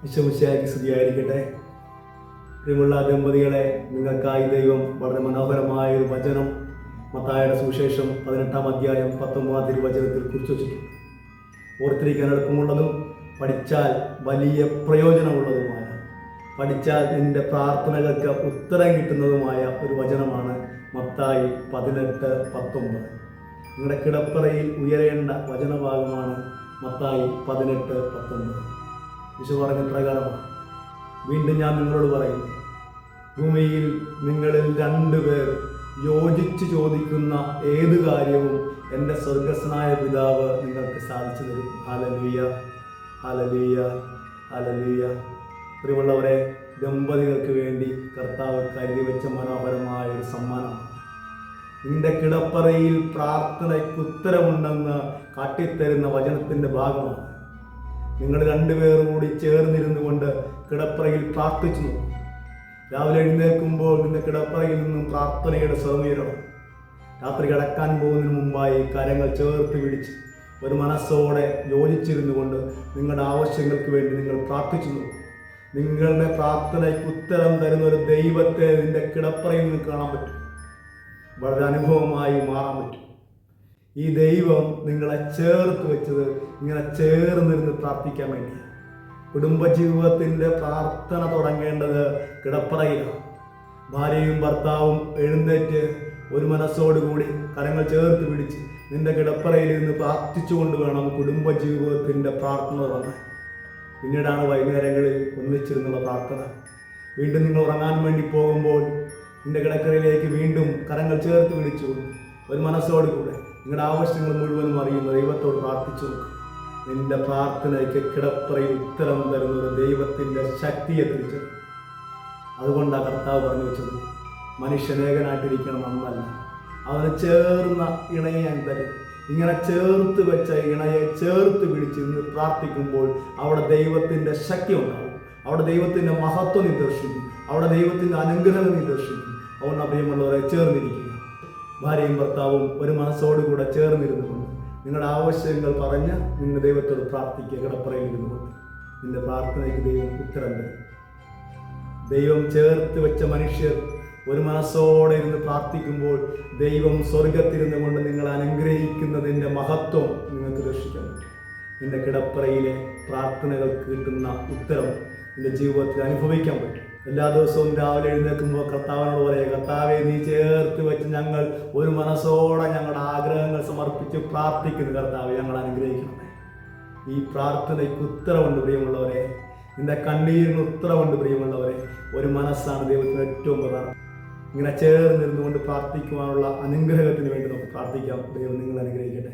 ഈശോമിശിഹായ്ക്ക് സ്തുതിയായിരിക്കട്ടെ. പ്രിയമുള്ള ദമ്പതികളെ, നിങ്ങൾക്കായി ദൈവം വളരെ മനോഹരമായ ഒരു വചനം മത്തായിയുടെ സുവിശേഷം 18-ാം അധ്യായം 19-ാം തിരുവചനത്തിൽ കുറിച്ച് വച്ചിട്ടുണ്ട്. ഓർത്തിരിക്കാൻ എളുപ്പമുള്ളതും പഠിച്ചാൽ വലിയ പ്രയോജനമുള്ളതുമായ, പഠിച്ചാൽ നിന്റെ പ്രാർത്ഥനകൾക്ക് ഉത്തരം കിട്ടുന്നതുമായ ഒരു വചനമാണ് മത്തായി 18-19. നിങ്ങളുടെ കിടപ്പറയിൽ ഉയരേണ്ട വചനഭാഗമാണ് മത്തായി 18-19. ഈശോ പറഞ്ഞ പ്രകാരമാണ്, വീണ്ടും ഞാൻ നിങ്ങളോട് പറയുന്നു, ഭൂമിയിൽ നിങ്ങളിൽ 2 പേർ യോജിച്ച് ചോദിക്കുന്ന ഏത് കാര്യവും എൻ്റെ സ്വർഗസ്വനായ പിതാവ് നിങ്ങൾക്ക് സാധിച്ചു തരും. Hallelujah, hallelujah, hallelujah. പ്രിയമുള്ളവരെ, ദമ്പതികൾക്ക് വേണ്ടി കർത്താവ് കരുതി വെച്ച മനോഹരമായ ഒരു സമ്മാനമാണ്. നിന്റെ കിടപ്പറയിൽ പ്രാർത്ഥനയ്ക്ക് ഉത്തരമുണ്ടെന്ന് കാട്ടിത്തരുന്ന വചനത്തിൻ്റെ ഭാഗമാണ്. നിങ്ങൾ 2 പേരും കൂടി ചേർന്നിരുന്നു കൊണ്ട് കിടപ്പറയിൽ പ്രാർത്ഥിച്ചു നോക്കും. രാവിലെ എഴുന്നേൽക്കുമ്പോൾ നിന്റെ കിടപ്പറയിൽ നിന്നും പ്രാർത്ഥനയുടെ സ്വരമുയരണം. രാത്രി കിടക്കാൻ പോകുന്നതിന് മുമ്പായി കരങ്ങൾ ചേർത്ത് പിടിച്ച് ഒരു മനസ്സോടെ യോജിച്ചിരുന്നു കൊണ്ട് നിങ്ങളുടെ ആവശ്യങ്ങൾക്ക് വേണ്ടി നിങ്ങൾ പ്രാർത്ഥിച്ചു നോക്കും. നിങ്ങളുടെ പ്രാർത്ഥനയ്ക്ക് ഉത്തരം തരുന്ന ഒരു ദൈവത്തെ നിന്റെ കിടപ്പറയിൽ നിന്ന് കാണാൻ പറ്റും, വളരെ അനുഭവമായി മാറാൻ പറ്റും. ഈ ദൈവം നിങ്ങളെ ചേർത്ത് വെച്ചത് ഇങ്ങനെ ചേർന്നിരുന്ന് പ്രാർത്ഥിക്കാൻ വേണ്ടിയാണ്. കുടുംബജീവിതത്തിൻ്റെ പ്രാർത്ഥന തുടങ്ങേണ്ടത് കിടപ്പറയിലാണ്. ഭാര്യയും ഭർത്താവും എഴുന്നേറ്റ് ഒരു മനസ്സോടുകൂടി കരങ്ങൾ ചേർത്ത് പിടിച്ച് നിന്റെ കിടപ്പറയിൽ നിന്ന് പ്രാർത്ഥിച്ചുകൊണ്ട് വേണം കുടുംബജീവിതത്തിൻ്റെ പ്രാർത്ഥന തുടങ്ങാൻ. പിന്നീടാണ് വൈകുന്നേരങ്ങളിൽ ഒന്നിച്ചിരുന്നുള്ള പ്രാർത്ഥന. വീണ്ടും നിങ്ങൾ ഉറങ്ങാൻ വേണ്ടി പോകുമ്പോൾ നിന്റെ കിടക്കറയിലേക്ക് വീണ്ടും കരങ്ങൾ ചേർത്ത് പിടിച്ചുകൊണ്ട് ഒരു മനസ്സോടുകൂടെ നിങ്ങളുടെ ആവശ്യങ്ങൾ മുഴുവനും അറിയുന്ന ദൈവത്തോട് പ്രാർത്ഥിച്ചു നോക്കുക. നിന്റെ പ്രാർത്ഥനയ്ക്ക് കിടപ്പറയിൽ ഉത്തരം തരുന്ന ഒരു ദൈവത്തിൻ്റെ ശക്തിയെ തിരിച്ചു. അതുകൊണ്ടാണ് കർത്താവ് പറഞ്ഞു വെച്ചത്, മനുഷ്യനേകനായിട്ടിരിക്കണം എന്നല്ല, അവന് ചേർന്ന ഇണയെ ഞാൻ തരും. ഇങ്ങനെ ചേർത്ത് വെച്ച ഇണയെ ചേർത്ത് പിടിച്ച് ഇന്ന് പ്രാർത്ഥിക്കുമ്പോൾ അവിടെ ദൈവത്തിൻ്റെ ശക്തി ഉണ്ടാവും, അവിടെ ദൈവത്തിൻ്റെ മഹത്വം നീ ദർശിക്കും, അവിടെ ദൈവത്തിൻ്റെ അനുഗ്രഹം നീ ദർശിക്കും. അതുകൊണ്ട് അഭയമുള്ളവരെ ചേർന്നിരിക്കുക. ഭാര്യയും ഭർത്താവും ഒരു മനസ്സോടുകൂടെ ചേർന്നിരുന്നു കൊണ്ട് നിങ്ങളുടെ ആവശ്യങ്ങൾ പറഞ്ഞ് നിങ്ങൾ ദൈവത്തോട് പ്രാർത്ഥിക്കുക. കിടപ്പറയിൽ ഇരുന്നു കൊണ്ട് നിന്റെ പ്രാർത്ഥനയ്ക്ക് ദൈവം ഉത്തരം തരും. ദൈവം ചേർത്ത് വെച്ച മനുഷ്യർ ഒരു മനസ്സോടെ ഇരുന്ന് പ്രാർത്ഥിക്കുമ്പോൾ ദൈവം സ്വർഗത്തിരുന്നു കൊണ്ട് നിങ്ങൾ അനുഗ്രഹിക്കുന്നതിൻ്റെ മഹത്വം നിങ്ങൾക്ക് ദർശിക്കാൻ പറ്റും. നിന്റെ കിടപ്പറയിലെ പ്രാർത്ഥനകൾക്ക് കിട്ടുന്ന ഉത്തരം നിന്റെ ജീവിതത്തിൽ അനുഭവിക്കാൻ പറ്റും. എല്ലാ ദിവസവും രാവിലെ എഴുന്നേൽക്കുമ്പോൾ കർത്താവിനോട് പറയുക, കർത്താവെ, നീ ചേർത്ത് വെച്ച് ഞങ്ങൾ ഒരു മനസ്സോടെ ഞങ്ങളുടെ ആഗ്രഹങ്ങൾ സമർപ്പിച്ച് പ്രാർത്ഥിക്കുന്നു. കർത്താവെ, ഞങ്ങൾ അനുഗ്രഹിക്കണമേ. ഈ പ്രാർത്ഥനയ്ക്ക് ഉത്തരവുണ്ട് പ്രിയമുള്ളവരെ, നിന്റെ കണ്ണീരിന് ഉത്തരവുണ്ട് പ്രിയമുള്ളവരെ. ഒരു മനസ്സാണ് ദൈവത്തിന് ഏറ്റവും പ്രധാനം. ഇങ്ങനെ ചേർന്നിരുന്നു കൊണ്ട് പ്രാർത്ഥിക്കുവാനുള്ള അനുഗ്രഹത്തിന് വേണ്ടി നമുക്ക് പ്രാർത്ഥിക്കാം. ദൈവം നിങ്ങൾ അനുഗ്രഹിക്കട്ടെ.